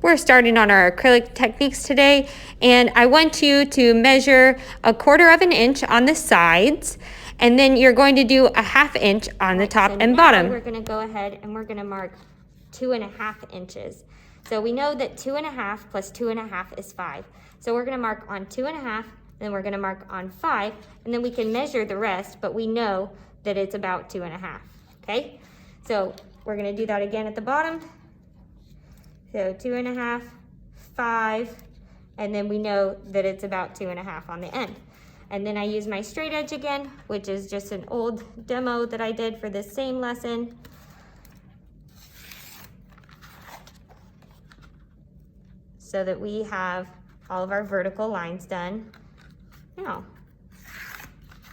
we're starting on our acrylic techniques today, and I want you to measure 1/4 inch on the sides, and then you're going to do 1/2 inch on the top and bottom. We're going to go ahead and we're going to mark 2.5 inches. So we know that 2.5 plus 2.5 is 5. So we're going to mark on 2.5, then we're going to mark on 5, and then we can measure the rest, but we know that it's about 2.5. Okay, so we're going to do that again at the bottom. So 2.5, 5, and then we know that it's about 2.5 on the end. And then I use my straight edge again, which is just an old demo that I did for this same lesson. So that we have all of our vertical lines done. Now,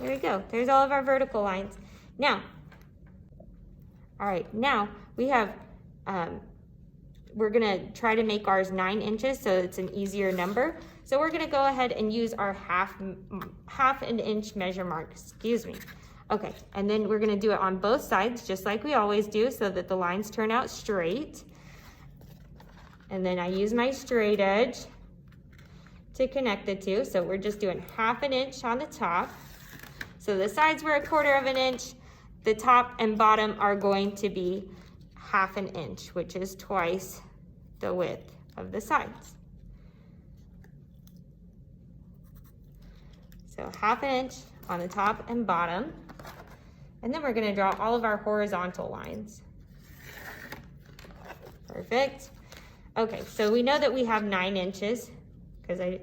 there we go. There's all of our vertical lines. Now, all right, now we have, we're gonna try to make ours 9 inches so it's an easier number. So we're gonna go ahead and use our half an inch measure mark, excuse me. Okay, and then we're gonna do it on both sides just like we always do so that the lines turn out straight. And then I use my straight edge to connect the two. So we're just doing 1/2 inch on the top. So the sides were 1/4 inch. The top and bottom are going to be 1/2 inch, which is twice the width of the sides. So 1/2 inch on the top and bottom. And then we're gonna draw all of our horizontal lines. Perfect. Okay, so we know that we have 9 inches because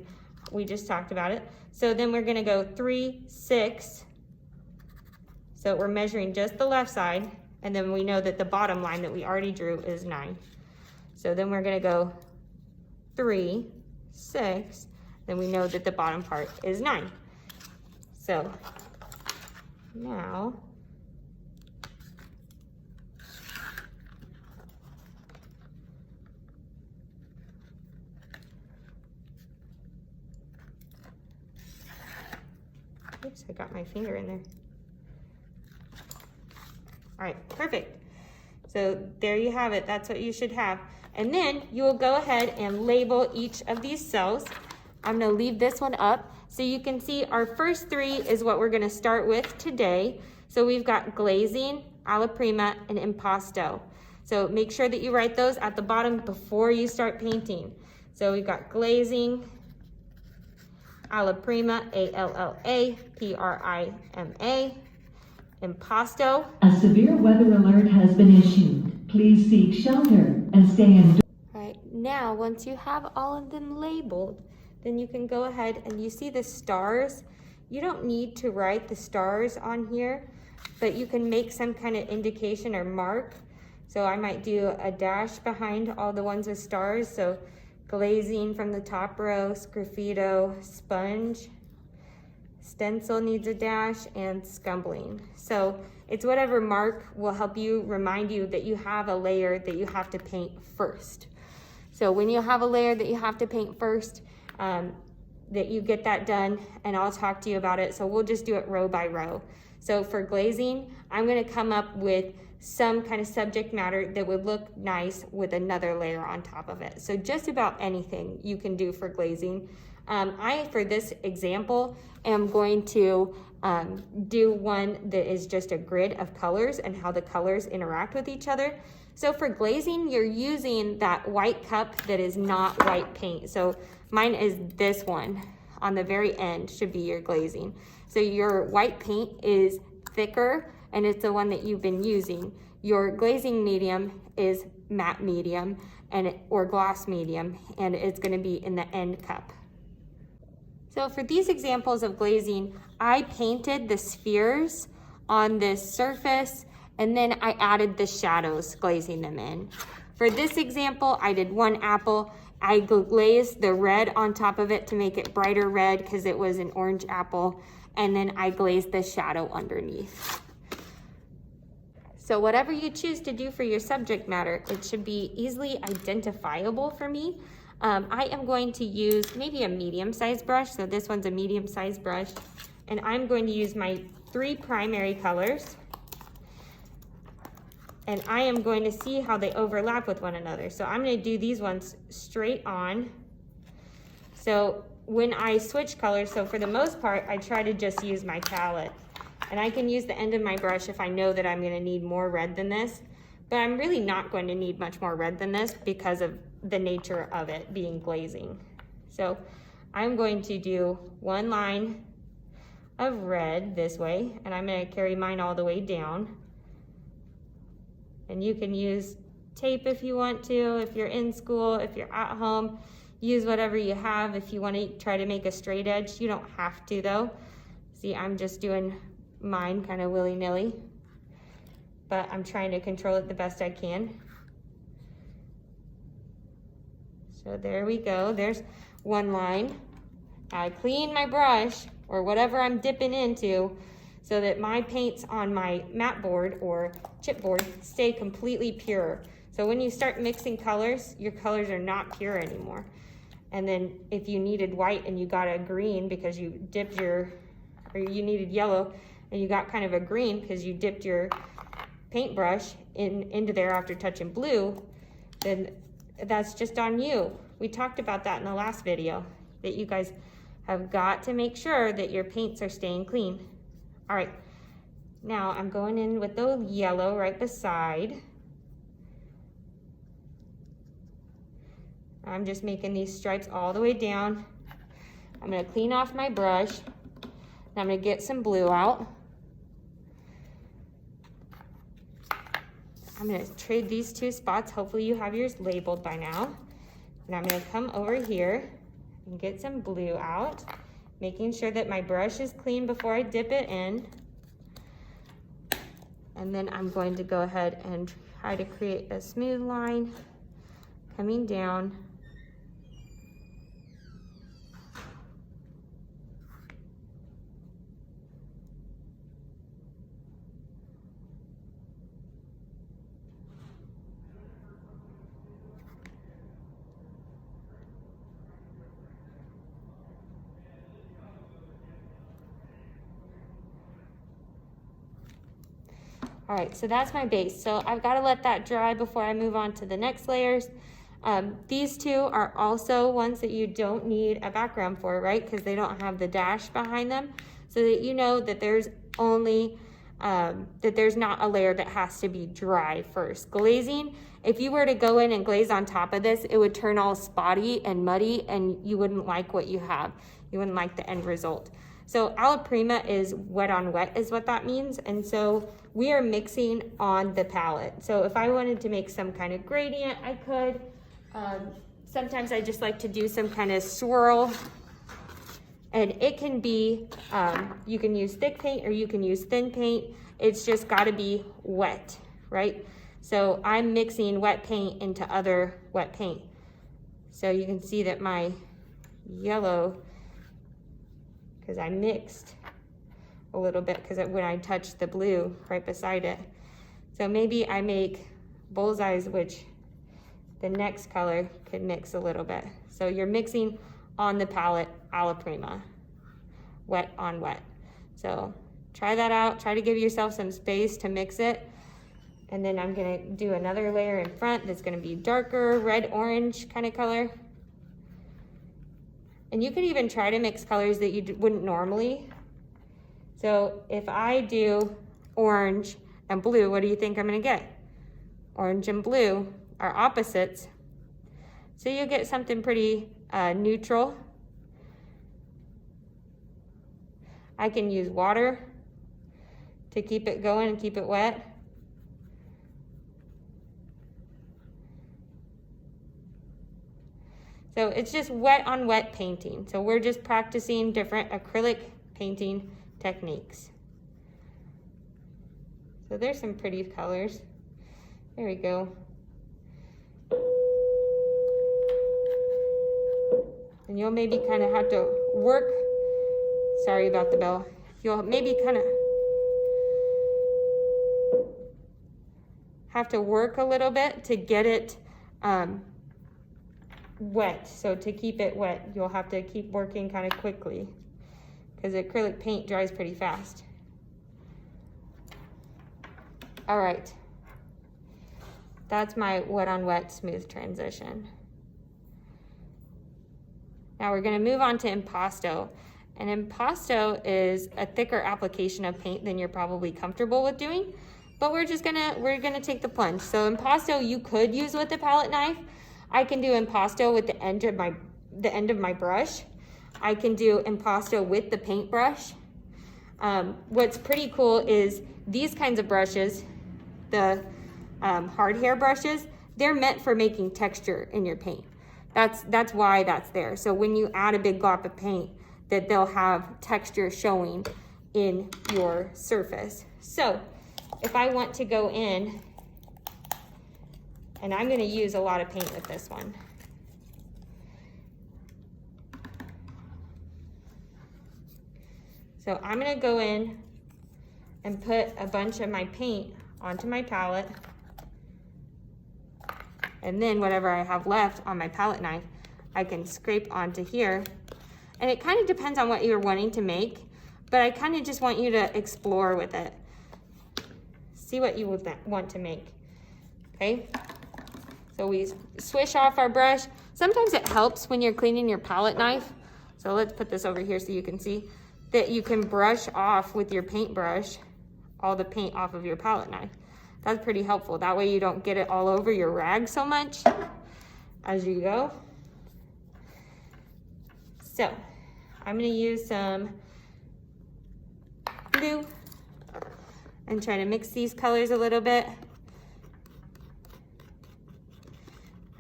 we just talked about it. So then we're gonna go 3, 6. So we're measuring just the left side, and then we know that the bottom line that we already drew is 9. So then we're gonna go 3, 6, then we know that the bottom part is 9. So now, oops, I got my finger in there. All right, perfect. So there you have it. That's what you should have. And then you will go ahead and label each of these cells. I'm gonna leave this one up so you can see our first 3 is what we're gonna start with today. So we've got glazing, alla prima, and impasto. So make sure that you write those at the bottom before you start painting. So we've got glazing, alla prima, ALLAPRIMA, impasto. A severe weather alert has been issued. Please seek shelter and stay indoors. All right, now once you have all of them labeled, then you can go ahead and you see the stars. You don't need to write the stars on here, but you can make some kind of indication or mark. So I might do a dash behind all the ones with stars. So glazing from the top row, graffito, sponge, stencil needs a dash, and scumbling. So it's whatever mark will help you remind you that you have a layer that you have to paint first. So when you have a layer that you have to paint first, that you get that done, and I'll talk to you about it. So we'll just do it row by row. So for glazing, I'm gonna come up with some kind of subject matter that would look nice with another layer on top of it. So just about anything you can do for glazing. For this example, am going to do one that is just a grid of colors and how the colors interact with each other. So for glazing, you're using that white cup that is not white paint. So mine is this one on the very end should be your glazing. So your white paint is thicker and it's the one that you've been using. Your glazing medium is matte medium or gloss medium, and it's gonna be in the end cup. So for these examples of glazing, I painted the spheres on this surface, and then I added the shadows, glazing them in. For this example, I did one apple. I glazed the red on top of it to make it brighter red because it was an orange apple, and then I glazed the shadow underneath. So whatever you choose to do for your subject matter, it should be easily identifiable for me. I am going to use maybe a medium-sized brush. So this one's a medium-sized brush. And I'm going to use my 3 primary colors. and I am going to see how they overlap with one another. So I'm going to do these ones straight on. So when I switch colors, so for the most part, I try to just use my palette. And I can use the end of my brush if I know that I'm going to need more red than this. But I'm really not going to need much more red than this because of the nature of it being glazing. So I'm going to do one line of red this way, and I'm going to carry mine all the way down. And you can use tape if you want to, if you're in school, if you're at home, use whatever you have. If you want to try to make a straight edge, you don't have to though. See, I'm just doing mine kind of willy-nilly, but I'm trying to control it the best I can. So there we go, there's one line. I clean my brush or whatever I'm dipping into so that my paints on my mat board or chipboard stay completely pure. So when you start mixing colors, your colors are not pure anymore. And then if you needed white and you got a green because you dipped or you needed yellow and you got kind of a green because you dipped your paintbrush into there after touching blue, then that's just on you. We talked about that in the last video, that you guys have got to make sure that your paints are staying clean. All right, now I'm going in with the yellow right beside. I'm just making these stripes all the way down. I'm gonna clean off my brush, and I'm gonna get some blue out. I'm gonna trade these two spots. Hopefully you have yours labeled by now. And I'm gonna come over here and get some blue out, making sure that my brush is clean before I dip it in. And then I'm going to go ahead and try to create a smooth line coming down. All right, so that's my base. So I've got to let that dry before I move on to the next layers. These two are also ones that you don't need a background for, right? Because they don't have the dash behind them, so that you know that there's only, that there's not a layer that has to be dry first. Glazing, if you were to go in and glaze on top of this, it would turn all spotty and muddy and you wouldn't like what you have. You wouldn't like the end result. So alla prima is wet on wet is what that means. And so we are mixing on the palette. So if I wanted to make some kind of gradient, I could. Sometimes I just like to do some kind of swirl. And it can be, you can use thick paint or you can use thin paint. It's just gotta be wet, right? So I'm mixing wet paint into other wet paint. So you can see that my yellow, because I mixed a little bit because when I touched the blue right beside it. So maybe I make bullseyes, which the next color could mix a little bit. So you're mixing on the palette alla prima, wet on wet. So try that out, try to give yourself some space to mix it. And then I'm gonna do another layer in front that's gonna be darker, red, orange kind of color. And you could even try to mix colors that you wouldn't normally. So if I do orange and blue, what do you think I'm gonna get? Orange and blue are opposites. So you get something pretty neutral. I can use water to keep it going and keep it wet. So it's just wet on wet painting. So we're just practicing different acrylic painting techniques. So there's some pretty colors. There we go. And you'll maybe kind of have to work, sorry about the bell. You'll maybe kind of have to work a little bit to get it wet. So to keep it wet, you'll have to keep working kind of quickly because acrylic paint dries pretty fast. All right. That's my wet on wet smooth transition. Now we're gonna move on to Impasto. And Impasto is a thicker application of paint than you're probably comfortable with doing, but we're gonna take the plunge. So Impasto you could use with a palette knife. I can do Impasto with the end of my brush. I can do Impasto with the paintbrush. What's pretty cool is these kinds of brushes, the hard hair brushes, they're meant for making texture in your paint. That's why that's there. So when you add a big glob of paint, that they'll have texture showing in your surface. So if I want to go in, and I'm gonna use a lot of paint with this one. So I'm gonna go in and put a bunch of my paint onto my palette. And then whatever I have left on my palette knife, I can scrape onto here. And it kind of depends on what you're wanting to make, but I kind of just want you to explore with it. See what you would want to make, okay? So we swish off our brush. Sometimes it helps when you're cleaning your palette knife. So let's put this over here so you can see that you can brush off with your paintbrush all the paint off of your palette knife. That's pretty helpful. That way you don't get it all over your rag so much as you go. So I'm gonna use some blue and try to mix these colors a little bit.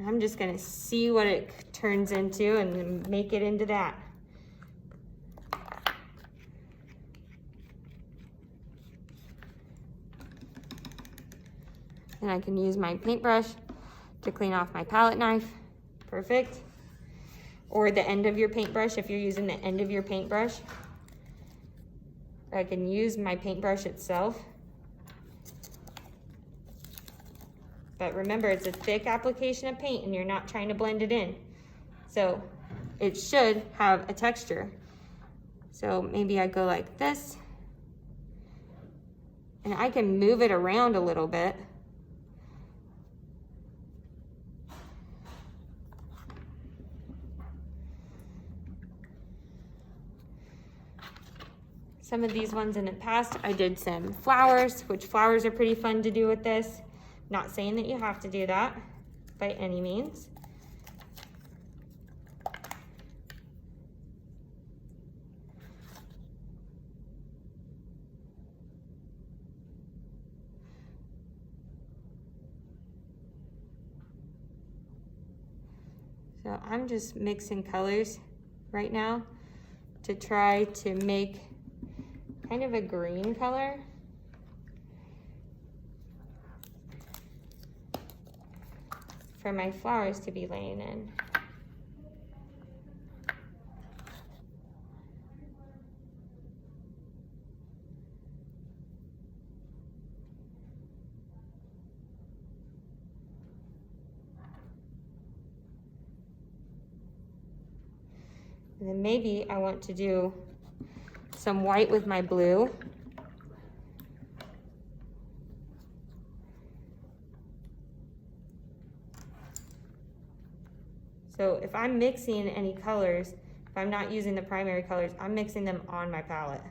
I'm just gonna see what it turns into and make it into that. And I can use my paintbrush to clean off my palette knife. Perfect. Or the end of your paintbrush if you're using the end of your paintbrush. Or I can use my paintbrush itself. But remember, it's a thick application of paint and you're not trying to blend it in. So it should have a texture. So maybe I go like this. And I can move it around a little bit. Some of these ones in the past, I did some flowers, which flowers are pretty fun to do with this. Not saying that you have to do that by any means. So I'm just mixing colors right now to try to make kind of a green color. For my flowers to be laying in. And then maybe I want to do some white with my blue. So if I'm mixing any colors, if I'm not using the primary colors, I'm mixing them on my palette.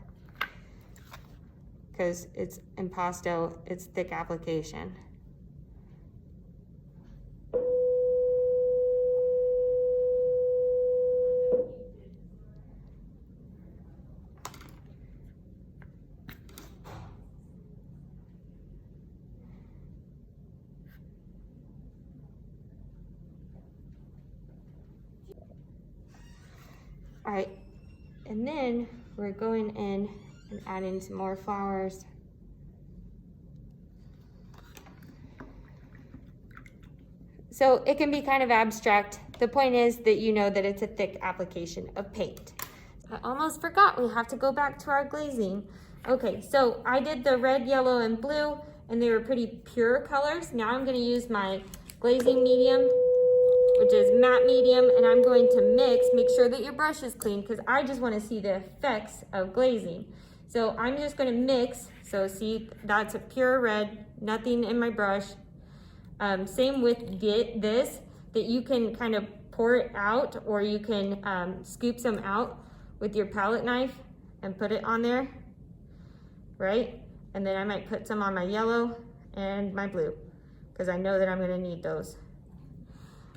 Because it's Impasto, it's thick application. All right, and then we're going in and adding some more flowers. So it can be kind of abstract. The point is that you know that it's a thick application of paint. I almost forgot, we have to go back to our glazing. Okay, so I did the red, yellow, and blue, and they were pretty pure colors. Now I'm gonna use my glazing medium, which is matte medium, and I'm going to mix, make sure that your brush is clean because I just want to see the effects of glazing. So I'm just going to mix, so see that's a pure red, nothing in my brush. Same with this, that you can kind of pour it out, or you can scoop some out with your palette knife and put it on there, right? And then I might put some on my yellow and my blue, because I know that I'm gonna need those.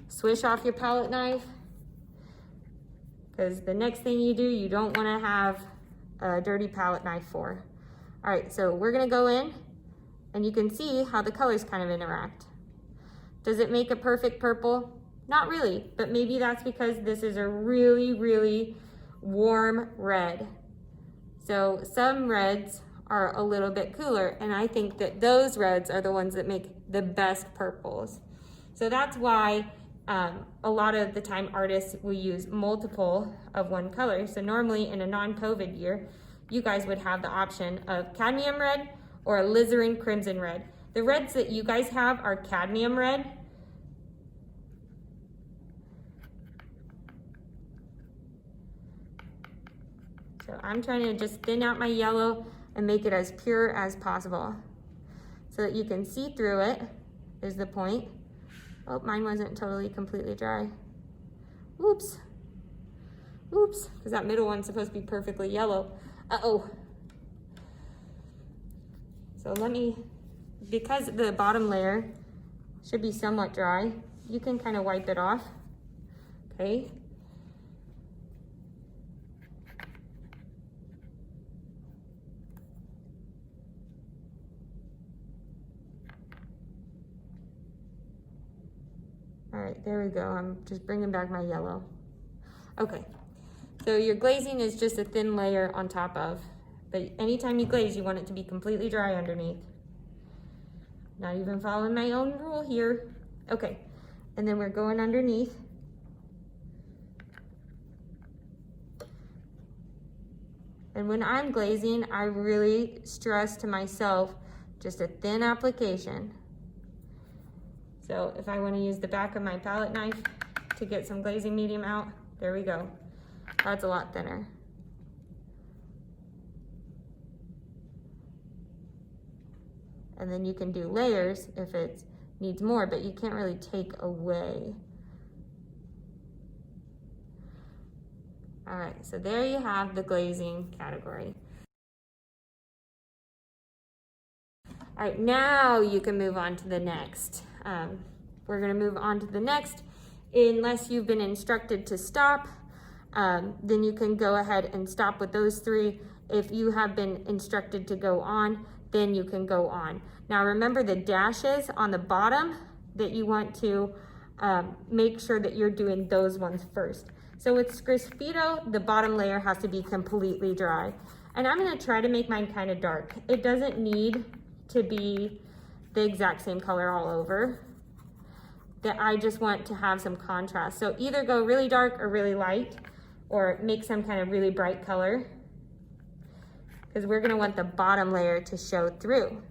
Swish off your palette knife, because the next thing you do, you don't wanna have a dirty palette knife for. All right, so we're gonna go in, and you can see how the colors kind of interact. Does it make a perfect purple? Not really, but maybe that's because this is a really, really warm red. So some reds are a little bit cooler, and I think that those reds are the ones that make the best purples. So that's why a lot of the time artists will use multiple of one color. So normally in a non-COVID year, you guys would have the option of cadmium red or alizarin crimson red. The reds that you guys have are cadmium red. So I'm trying to just thin out my yellow and make it as pure as possible so that you can see through it is the point. Oh, mine wasn't totally completely dry. Oops. Oops, because that middle one's supposed to be perfectly yellow. Uh-oh. So let me, because the bottom layer should be somewhat dry, you can kind of wipe it off, okay? All right, there we go. I'm just bringing back my yellow. Okay, so your glazing is just a thin layer on top of, but anytime you glaze, you want it to be completely dry underneath. Not even following my own rule here. Okay, and then we're going underneath. And when I'm glazing, I really stress to myself just a thin application. So if I want to use the back of my palette knife to get some glazing medium out, there we go. That's a lot thinner. And then you can do layers if it needs more, but you can't really take away. All right, so there you have the glazing category. All right, now you can move on to the next. We're gonna move on to the next. Unless you've been instructed to stop, then you can go ahead and stop with those three. If you have been instructed to go on, then you can go on. Now remember the dashes on the bottom that you want to make sure that you're doing those ones first. So with graffito, the bottom layer has to be completely dry. And I'm gonna try to make mine kind of dark. It doesn't need to be the exact same color all over. That I just want to have some contrast. So either go really dark or really light, or make some kind of really bright color, because we're gonna want the bottom layer to show through.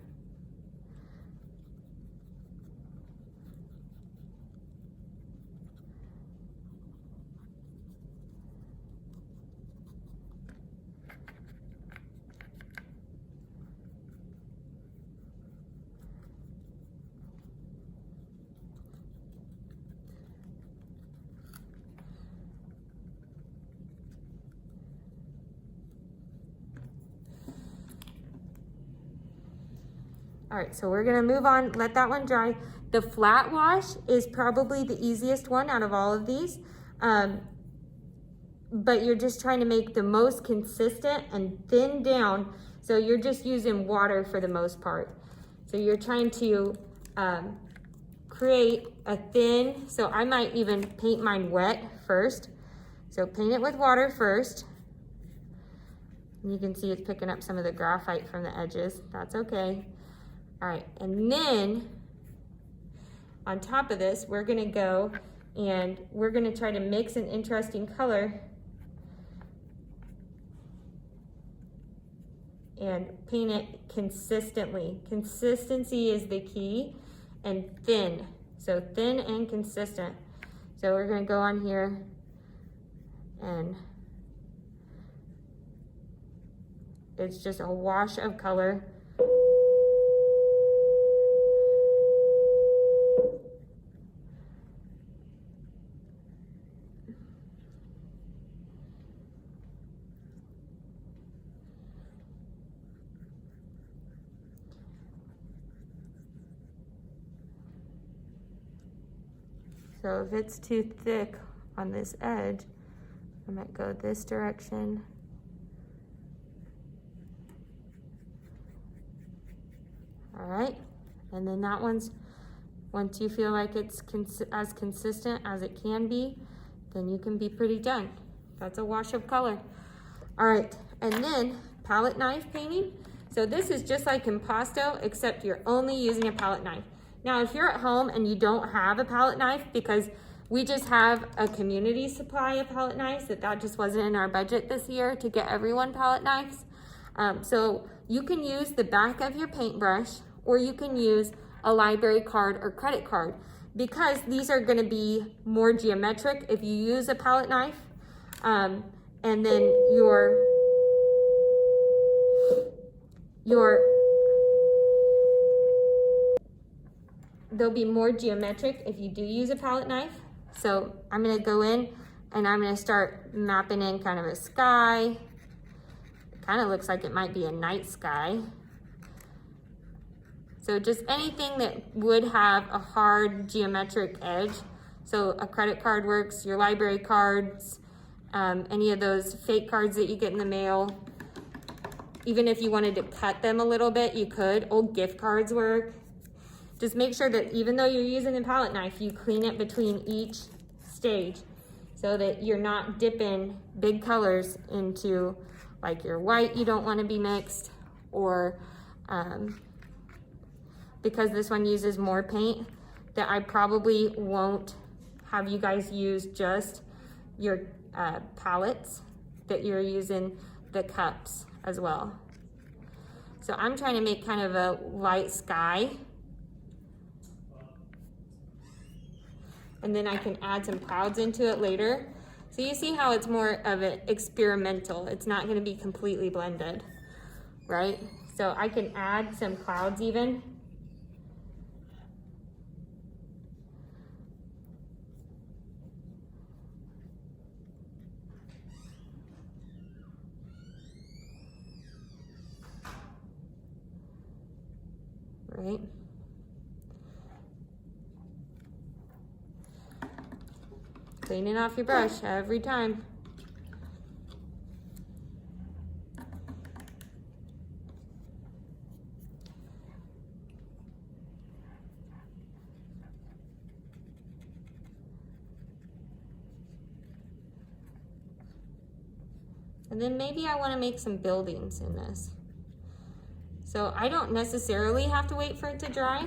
All right, so we're gonna move on, let that one dry. The flat wash is probably the easiest one out of all of these, but you're just trying to make the most consistent and thin down, so you're just using water for the most part. So you're trying to create a thin, so I might even paint mine wet first. So paint it with water first. And you can see it's picking up some of the graphite from the edges, that's okay. All right, and then on top of this, we're gonna go and we're gonna try to mix an interesting color and paint it consistently. Consistency is the key, and thin. So thin and consistent. So we're gonna go on here and it's just a wash of color. So if it's too thick on this edge, I might go this direction. All right, and then that one's, once you feel like it's as consistent as it can be, then you can be pretty done. That's a wash of color. All right, and then palette knife painting. So this is just like Impasto, except you're only using a palette knife. Now, if you're at home and you don't have a palette knife, because we just have a community supply of palette knives, that just wasn't in our budget this year to get everyone palette knives. So you can use the back of your paintbrush, or you can use a library card or credit card, because these are gonna be more geometric if you use a palette knife. And then they'll be more geometric if you do use a palette knife. So I'm gonna go in and I'm gonna start mapping in kind of a sky. It kind of looks like it might be a night sky. So just anything that would have a hard geometric edge. So a credit card works, your library cards, any of those fake cards that you get in the mail. Even if you wanted to cut them a little bit, you could. Old gift cards work. Just make sure that even though you're using a palette knife, you clean it between each stage so that you're not dipping big colors into, like your white you don't want to be mixed, or because this one uses more paint, that I probably won't have you guys use just your palettes, that you're using the cups as well. So I'm trying to make kind of a light sky. And then I can add some clouds into it later. So you see how it's more of an experimental. It's not gonna be completely blended, right? So I can add some clouds even. Right? Cleaning off your brush every time. And then maybe I want to make some buildings in this. So I don't necessarily have to wait for it to dry.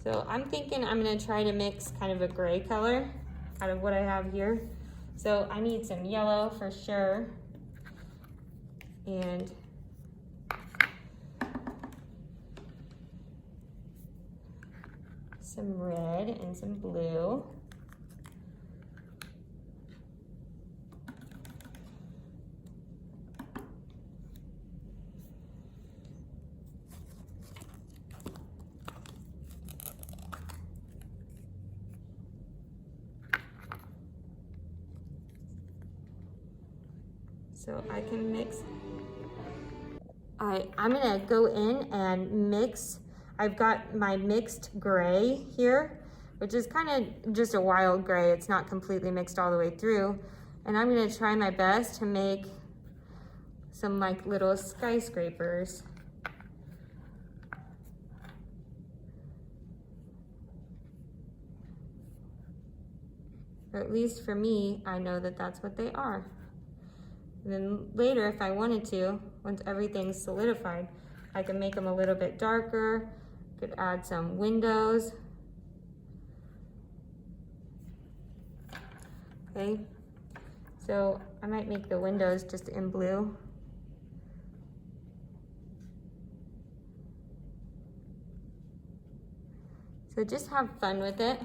So I'm thinking I'm gonna try to mix kind of a gray color out of what I have here. So I need some yellow for sure. And some red and some blue. So I can mix. I'm gonna go in and mix. I've got my mixed gray here, which is kind of just a wild gray. It's not completely mixed all the way through. And I'm gonna try my best to make some like little skyscrapers. Or at least for me, I know that that's what they are. And then later, if I wanted to, once everything's solidified, I can make them a little bit darker. Could add some windows. Okay, so I might make the windows just in blue. So just have fun with it.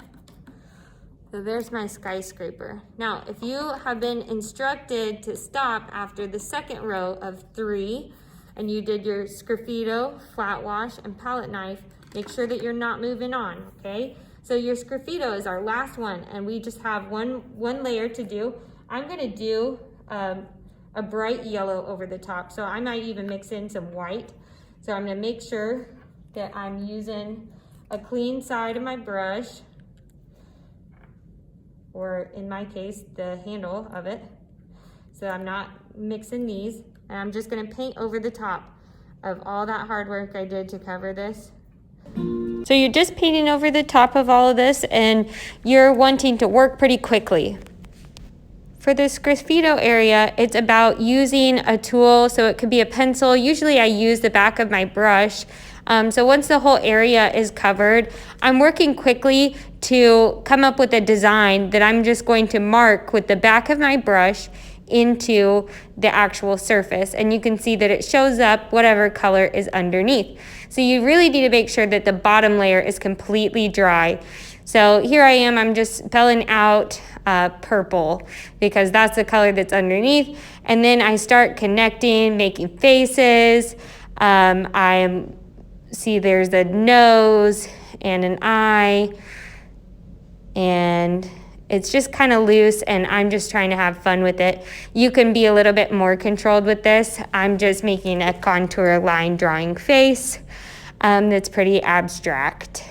So there's my skyscraper. Now, if you have been instructed to stop after the second row of 3 and you did your graffito, flat wash, and palette knife, make sure that you're not moving on, okay? So your graffito is our last one, and we just have one layer to do. I'm gonna do a bright yellow over the top, so I might even mix in some white. So I'm gonna make sure that I'm using a clean side of my brush or in my case, the handle of it. So I'm not mixing these, and I'm just gonna paint over the top of all that hard work I did to cover this. So you're just painting over the top of all of this, and you're wanting to work pretty quickly. For this graffito area, it's about using a tool, so it could be a pencil. Usually I use the back of my brush. So once the whole area is covered, I'm working quickly to come up with a design that I'm just going to mark with the back of my brush into the actual surface. And you can see that it shows up whatever color is underneath. So you really need to make sure that the bottom layer is completely dry. So here I am, I'm just spelling out purple because that's the color that's underneath. And then I start connecting, making faces. See there's a nose and an eye, and it's just kind of loose, and I'm just trying to have fun with it. You can be a little bit more controlled with this. I'm just making a contour line drawing face that's pretty abstract.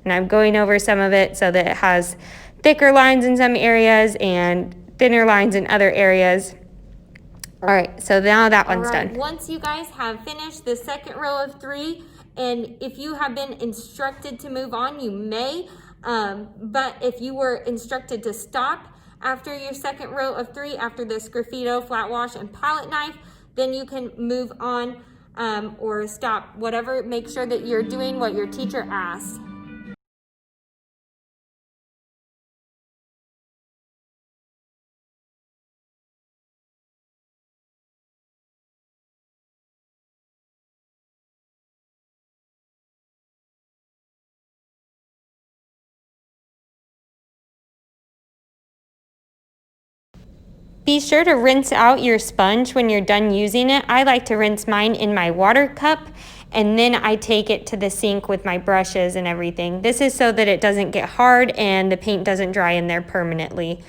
And I'm going over some of it so that it has thicker lines in some areas and thinner lines in other areas. All right, so now that one's done. Once you guys have finished the second row of 3, and if you have been instructed to move on, you may, but if you were instructed to stop after your second row of 3, after this graffito, flat wash, and palette knife, then you can move on or stop, whatever. Make sure that you're doing what your teacher asks. Be sure to rinse out your sponge when you're done using it. I like to rinse mine in my water cup, and then I take it to the sink with my brushes and everything. This is so that it doesn't get hard and the paint doesn't dry in there permanently.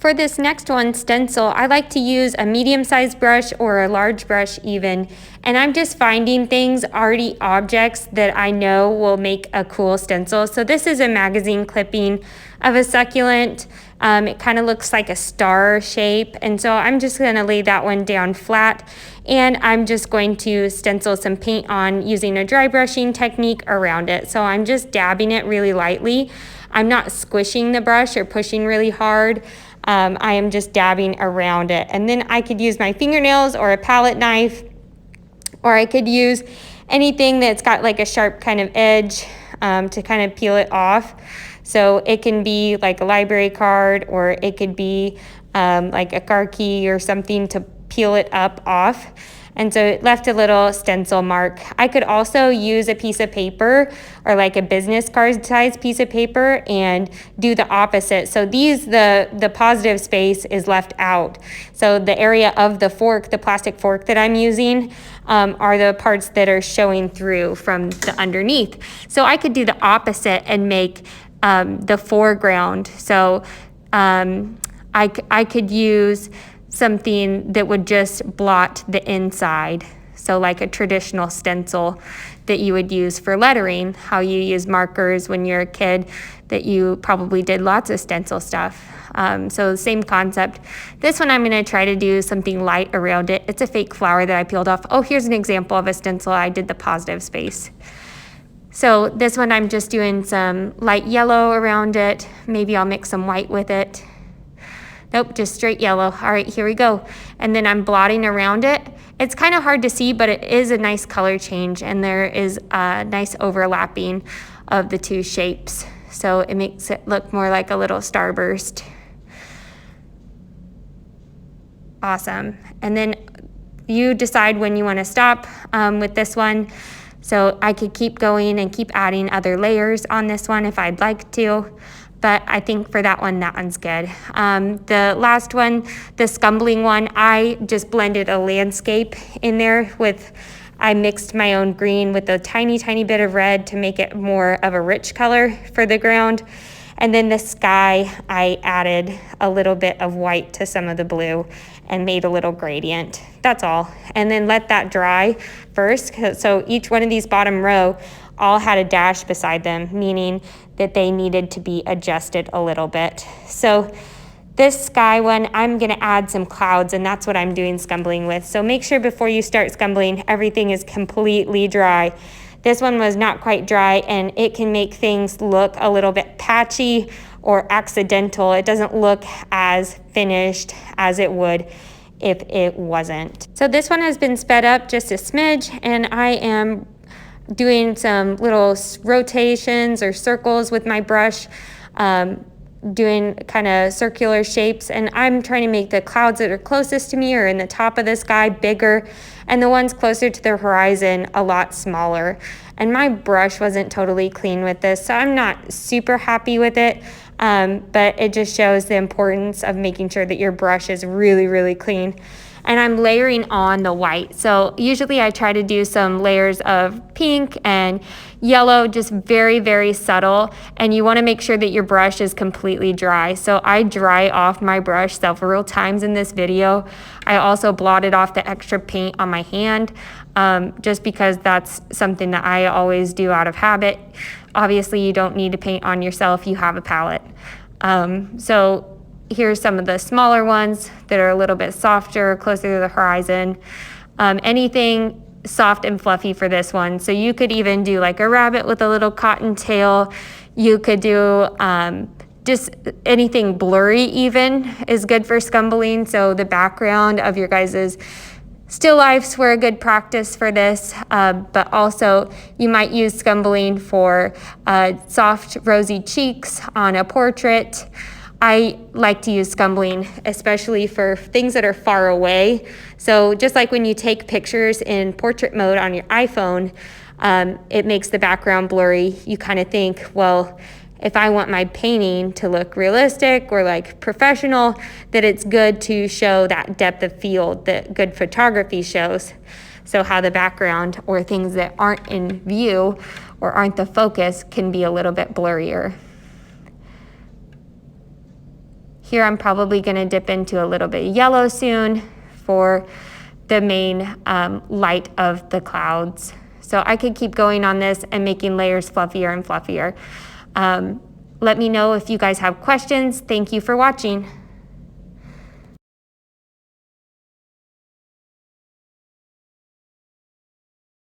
For this next one, stencil, I like to use a medium-sized brush or a large brush even, and I'm just finding things, already objects that I know will make a cool stencil. So this is a magazine clipping of a succulent. It kind of looks like a star shape, and so I'm just going to lay that one down flat, and I'm just going to stencil some paint on using a dry brushing technique around it. So I'm just dabbing it really lightly. I'm not squishing the brush or pushing really hard. I am just dabbing around it. And then I could use my fingernails or a palette knife, or I could use anything that's got like a sharp kind of edge to kind of peel it off. So it can be like a library card, or it could be like a car key or something to peel it up off. And so it left a little stencil mark. I could also use a piece of paper or like a business card size piece of paper and do the opposite. So the positive space is left out. So the area of the fork, the plastic fork that I'm using, are the parts that are showing through from the underneath. So I could do the opposite and make the foreground. So I could use something that would just blot the inside. So like a traditional stencil that you would use for lettering, how you use markers when you're a kid, that you probably did lots of stencil stuff. So the same concept. This one I'm gonna try to do something light around it. It's a fake flower that I peeled off. Oh, here's an example of a stencil. I did the positive space. So this one I'm just doing some light yellow around it. Maybe I'll mix some white with it. Nope, just straight yellow. All right, here we go. And then I'm blotting around it. It's kind of hard to see, but it is a nice color change, and there is a nice overlapping of the two shapes. So it makes it look more like a little starburst. Awesome. And then you decide when you want to stop with this one. So I could keep going and keep adding other layers on this one if I'd like to. But I think for that one's good. The last one, the scumbling one, I just blended a landscape in there with, I mixed my own green with a tiny, tiny bit of red to make it more of a rich color for the ground. And then the sky, I added a little bit of white to some of the blue and made a little gradient. That's all. And then let that dry first. So each one of these bottom row, all had a dash beside them, meaning that they needed to be adjusted a little bit. So this sky one, I'm gonna add some clouds, and that's what I'm doing scumbling with. So make sure before you start scumbling, everything is completely dry. This one was not quite dry, and it can make things look a little bit patchy or accidental. It doesn't look as finished as it would if it wasn't. So this one has been sped up just a smidge, and I am doing some little rotations or circles with my brush, doing kind of circular shapes, and I'm trying to make the clouds that are closest to me or in the top of the sky bigger, and the ones closer to the horizon a lot smaller. And my brush wasn't totally clean with this, so I'm not super happy with it, but it just shows the importance of making sure that your brush is really, really clean. And I'm layering on the white. So usually I try to do some layers of pink and yellow, just very, very subtle. And you wanna make sure that your brush is completely dry. So I dry off my brush several times in this video. I also blotted off the extra paint on my hand, just because that's something that I always do out of habit. Obviously you don't need to paint on yourself, you have a palette. So here's some of the smaller ones that are a little bit softer, closer to the horizon. Anything soft and fluffy for this one. So you could even do like a rabbit with a little cotton tail. You could do just anything blurry even is good for scumbling. So the background of your guys's still lifes were a good practice for this, but also you might use scumbling for soft rosy cheeks on a portrait. I like to use scumbling, especially for things that are far away. So just like when you take pictures in portrait mode on your iPhone, it makes the background blurry. You kind of think, well, if I want my painting to look realistic or like professional, that it's good to show that depth of field that good photography shows. So how the background or things that aren't in view or aren't the focus can be a little bit blurrier. Here I'm probably going to dip into a little bit of yellow soon for the main light of the clouds. So I could keep going on this and making layers fluffier and fluffier. Let me know if you guys have questions. Thank you for watching.